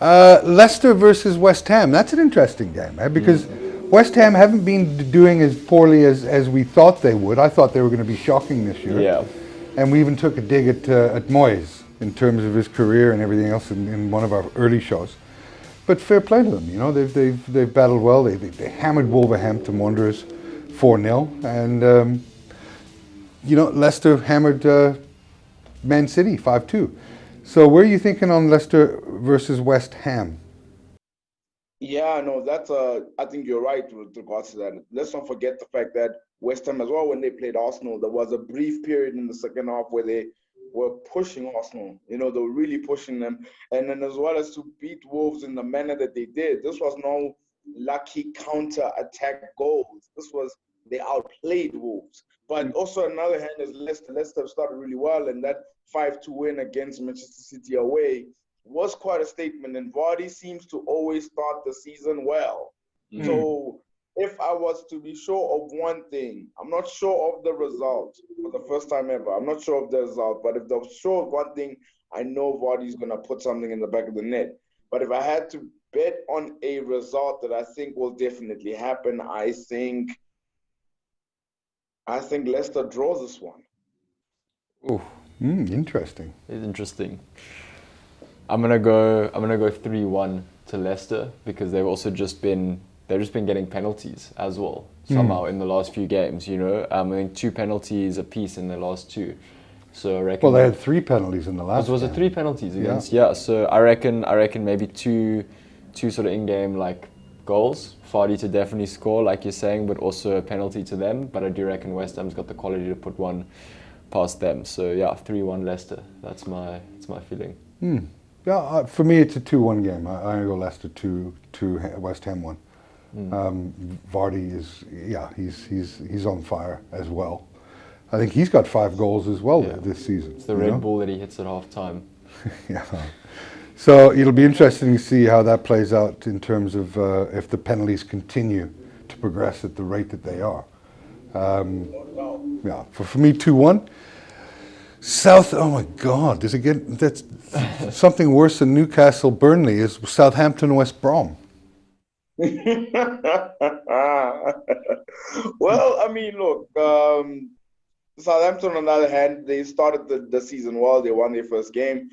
Leicester versus West Ham. That's an interesting game, because West Ham haven't been doing as poorly as we thought they would. I thought they were going to be shocking this year. Yeah. And we even took a dig at Moyes in terms of his career and everything else in one of our early shows. But fair play to them, they've battled well. They hammered Wolverhampton Wanderers 4-0, and Leicester hammered Man City 5-2. So where are you thinking on Leicester versus West Ham? Yeah, no, I think you're right with regards to that. Let's not forget the fact that West Ham as well, when they played Arsenal, there was a brief period in the second half where they were pushing Arsenal. They were really pushing them. And then as well as to beat Wolves in the manner that they did, this was no lucky counter-attack goals. They outplayed Wolves. But also another hand is Leicester. Leicester started really well, and that 5-2 win against Manchester City away was quite a statement. And Vardy seems to always start the season well. So if I was to be sure of one thing, I'm not sure of the result for the first time ever. I'm not sure of the result, but if I'm sure of one thing, I know Vardy's going to put something in the back of the net. But if I had to bet on a result that I think will definitely happen, I think Leicester draws this one. Oh, interesting. It's interesting. I'm gonna go 3-1 to Leicester, because they've just been getting penalties as well somehow in the last few games. I think 2 penalties apiece in the last 2. So I reckon. Well, they had 3 penalties in the last. Was it 3 penalties against? Yeah. So I reckon maybe two sort of in-game goals. Vardy to definitely score, like you're saying, but also a penalty to them. But I do reckon West Ham's got the quality to put one past them. So yeah, 3-1 Leicester. That's my feeling. Yeah, for me it's a 2-1 game. I'm gonna go Leicester 2, West Ham 1. Vardy he's on fire as well. I think he's got 5 goals as well this season. It's the Red Bull that he hits at half time. Yeah. So it'll be interesting to see how that plays out in terms of if the penalties continue to progress at the rate that they are. For me 2-1. Oh my God! That's something worse than Newcastle Burnley is Southampton West Brom. Well, I mean, look, Southampton on the other hand, they started the season well. They won their first game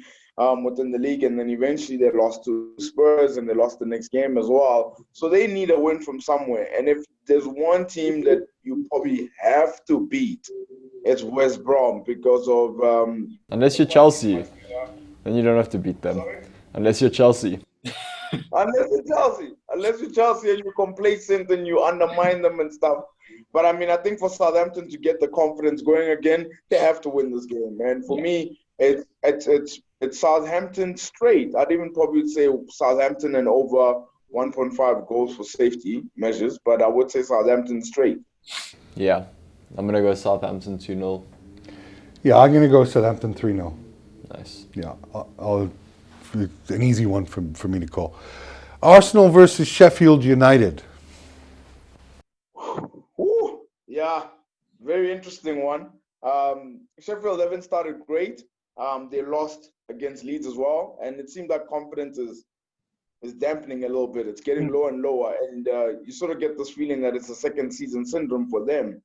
within the league, and then eventually they lost to Spurs, and they lost the next game as well. So they need a win from somewhere. And if there's one team that you probably have to beat, it's West Brom, because of unless you're Chelsea, then you don't have to beat them. Sorry? Unless you're Chelsea. Unless you're Chelsea and you're complacent and you undermine them and stuff. But I mean, I think for Southampton to get the confidence going again, they have to win this game. And for me, it's Southampton straight. I'd even probably say Southampton and over 1.5 goals for safety measures, but I would say Southampton straight. Yeah, I'm gonna go Southampton 2-0. Yeah, I'm gonna go Southampton 3-0. Nice. Yeah, it's an easy one for me to call. Arsenal versus Sheffield United. Ooh, yeah, very interesting one. Sheffield haven't started great. They lost against Leeds as well, and it seemed like confidence is dampening a little bit. It's getting lower and lower, and you sort of get this feeling that it's a second season syndrome for them.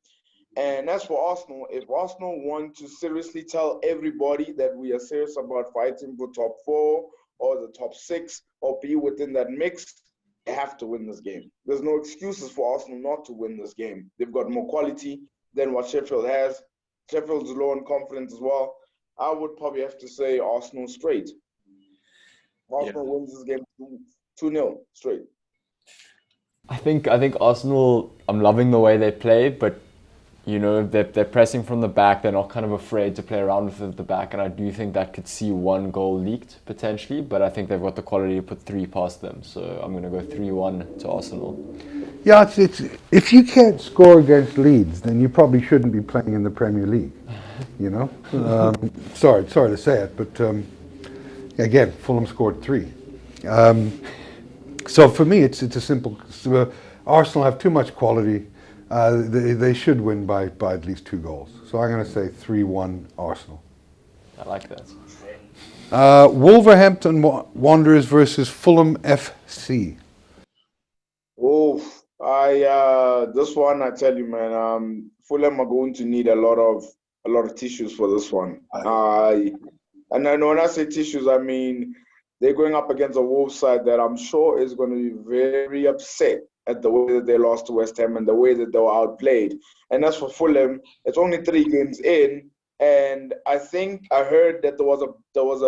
And as for Arsenal, if Arsenal want to seriously tell everybody that we are serious about fighting for top 4 or the top 6 or be within that mix, they have to win this game. There's no excuses for Arsenal not to win this game. They've got more quality than what Sheffield has. Sheffield's low on confidence as well. I would probably have to say Arsenal straight. Arsenal wins this game 2-0 straight. I think Arsenal, I'm loving the way they play, but they're pressing from the back. They're not kind of afraid to play around with it at the back, and I do think that could see 1 goal leaked potentially, but I think they've got the quality to put 3 past them. So I'm going to go 3-1 to Arsenal. Yeah, it's if you can't score against Leeds, then you probably shouldn't be playing in the Premier League. Sorry to say it, but again, Fulham scored 3. So for me, it's a simple. Arsenal have too much quality. They should win by at least 2 goals. So I'm going to say 3-1 Arsenal. I like that. Wolverhampton Wanderers versus Fulham FC. Oh, I this one I tell you, man. Fulham are going to need a lot of tissues for this one. And then when I say tissues, I mean they're going up against a Wolves side that I'm sure is going to be very upset at the way that they lost to West Ham and the way that they were outplayed. And as for Fulham, it's only 3 games in, and I think I heard that there was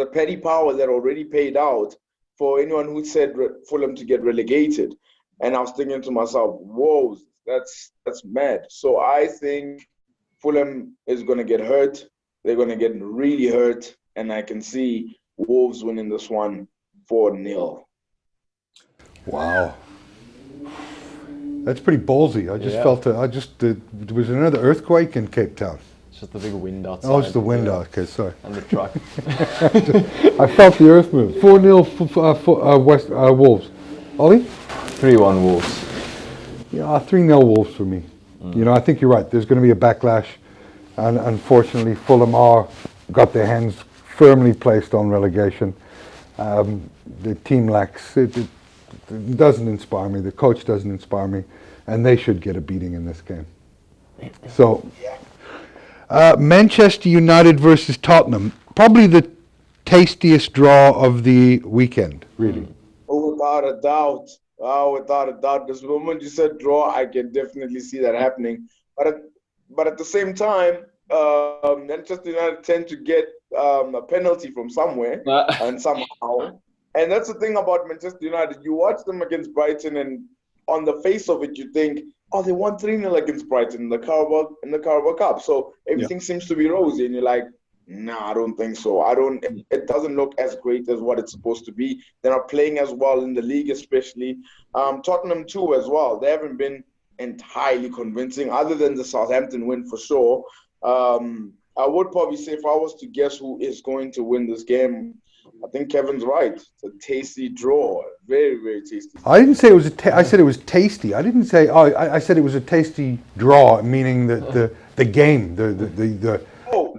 a petty power that already paid out for anyone who said Fulham to get relegated. And I was thinking to myself, whoa, that's mad. So I think Fulham is going to get hurt. They're going to get really hurt. And I can see Wolves winning this one 4-0. Wow. That's pretty ballsy. I just Yeah. felt there was another earthquake in Cape Town. It's just the big wind outside. Oh, it's the wind. Yeah. Okay, sorry. And the truck. I felt the earth move. 4-0 West Wolves. Ollie? 3-1 Wolves. Yeah, 3-0 Wolves for me. You know, I think you're right. There's going to be a backlash, and unfortunately, Fulham got their hands firmly placed on relegation. The team lacks it. It doesn't inspire me. The coach doesn't inspire me, and they should get a beating in this game. So, Manchester United versus Tottenham, probably the tastiest draw of the weekend, really. Oh, without a doubt. Oh, without a doubt. This moment you said draw, I can definitely see that happening. But at the same time, Manchester United tend to get a penalty from somewhere and somehow. And that's the thing about Manchester United. You watch them against Brighton, and on the face of it, you think, oh, they won 3-0 against Brighton in the Carabao Cup. So everything seems to be rosy, and you're like, nah, I don't think so. It doesn't look as great as what it's supposed to be. They're not playing as well in the league, especially. Tottenham too, as well. They haven't been entirely convincing, other than the Southampton win for sure. I would probably say, if I was to guess who is going to win this game, I think Kevin's right. It's a tasty draw, very, very tasty. I didn't say it was I said it was tasty. I didn't say. Oh, I said it was a tasty draw, meaning the game, the.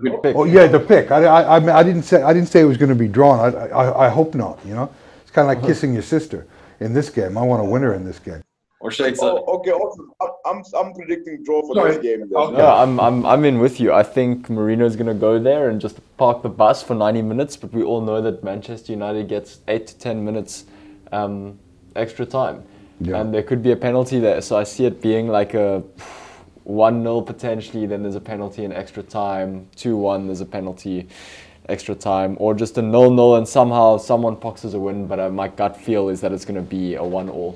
Good pick. Oh yeah, the pick. I didn't say it was going to be drawn. I hope not. You know, it's kind of like kissing your sister. In this game, I want a winner in this game. Or shakes Oh, up. okay. Also, I'm predicting draw for Sorry. this game. Okay. Yeah, I'm in with you. I think Mourinho's going to go there and just park the bus for 90 minutes, but we all know that Manchester United gets 8 to 10 minutes extra time. Yeah. And there could be a penalty there. So I see it being like a 1-0 potentially, then there's a penalty in extra time. 2-1, there's a penalty, extra time. Or just a 0-0 and somehow someone boxes a win, but my gut feel is that it's going to be a 1-1.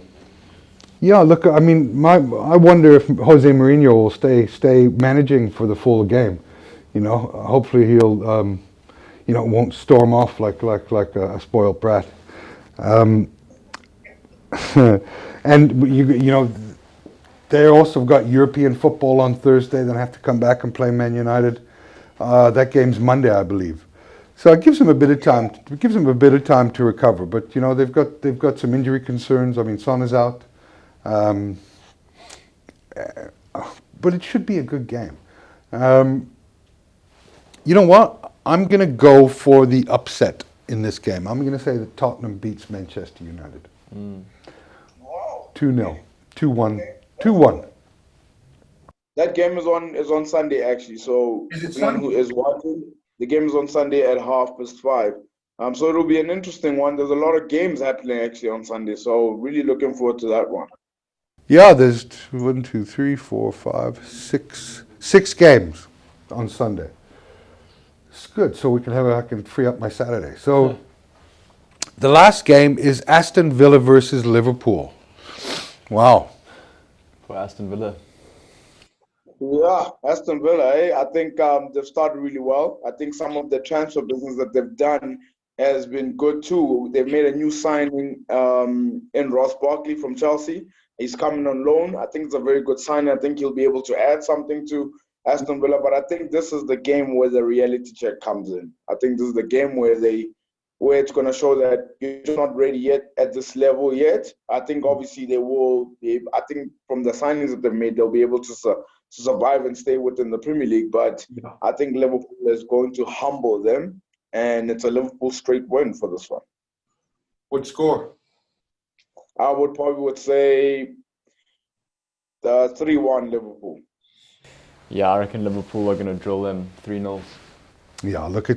Yeah, look, I mean, I wonder if Jose Mourinho will stay managing for the full game. You know, hopefully he'll, won't storm off like a spoiled brat. And they also got European football on Thursday. Then have to come back and play Man United. That game's Monday, I believe. So it gives them a bit of time. It gives them a bit of time to recover. But you know, they've got some injury concerns. I mean, Son is out. But it should be a good game. You know what? I'm going to go for the upset in this game. I'm going to say that Tottenham beats Manchester United. 2-0, 2-1, 2-1. That game is on Sunday actually. So Is it anyone who is watching, the game is on Sunday at 5:30. So it'll be an interesting one. There's a lot of games happening actually on Sunday. So really looking forward to that one. Yeah, there's 1, 2, 3, 4, 5, 6 games on Sunday. It's good, so I can free up my Saturday. So the last game is Aston Villa versus Liverpool. Wow. For Aston Villa. Yeah, Aston Villa, I think they've started really well. I think some of the transfer business that they've done has been good too. They've made a new signing in Ross Barkley from Chelsea. He's coming on loan. I think it's a very good sign. I think he'll be able to add something to Aston Villa. But I think this is the game where the reality check comes in. I think this is the game where it's going to show that you're not ready yet at this level yet. I think obviously they will be. I think from the signings that they've made, they'll be able to survive and stay within the Premier League. But I think Liverpool is going to humble them. and it's a Liverpool straight win for this one. What score? I would say the 3-1 Liverpool. Yeah, I reckon Liverpool are going to drill them 3-0. Yeah, look, you're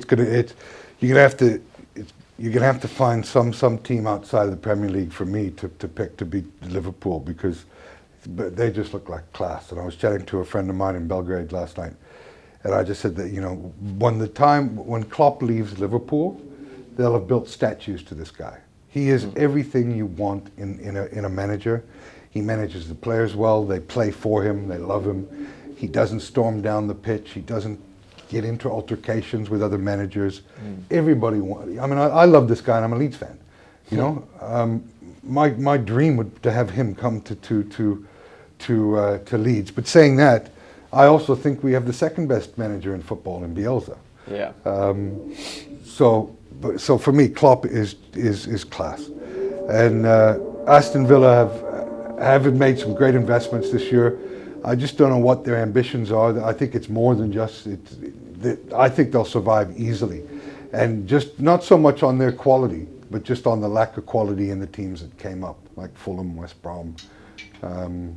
gonna have to find some team outside of the Premier League for me to pick to beat Liverpool, because they just look like class. And I was chatting to a friend of mine in Belgrade last night, and I just said that, you know, when Klopp leaves Liverpool, they'll have built statues to this guy. He is everything you want in a manager. He manages the players well. They play for him. They love him. He doesn't storm down the pitch. He doesn't get into altercations with other managers. Everybody wants. I mean, I love this guy, and I'm a Leeds fan. You know, my dream would to have him come to Leeds. But saying that, I also think we have the second best manager in football in Bielsa. Yeah. So for me, Klopp is class, and Aston Villa have made some great investments this year. I just don't know what their ambitions are. I think it's more than just I think they'll survive easily, and just not so much on their quality, but just on the lack of quality in the teams that came up, like Fulham, West Brom. You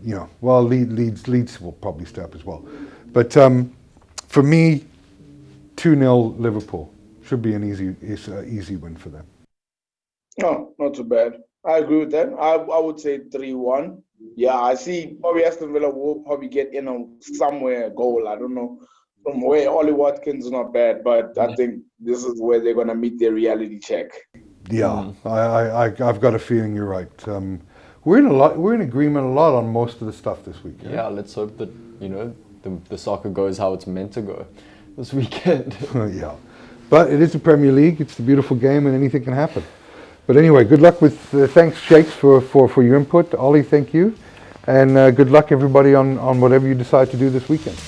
know, well, Leeds will probably stay up as well, but for me, 2-0 Liverpool should be an easy win for them. No, not too bad. I agree with that. I would say 3-1. Yeah, I see probably Aston Villa will probably get in on somewhere a goal. I don't know from where. Ollie Watkins is not bad, but I think this is where they're going to meet their reality check. Yeah, I've got a feeling you're right. We're in agreement a lot on most of the stuff this week. Yeah, let's hope that, you know, the soccer goes how it's meant to go this weekend. Yeah, but it is the Premier League. It's a beautiful game, and anything can happen. But anyway, good luck with. Thanks, Shakes, for your input. Ollie, thank you, and good luck everybody on whatever you decide to do this weekend.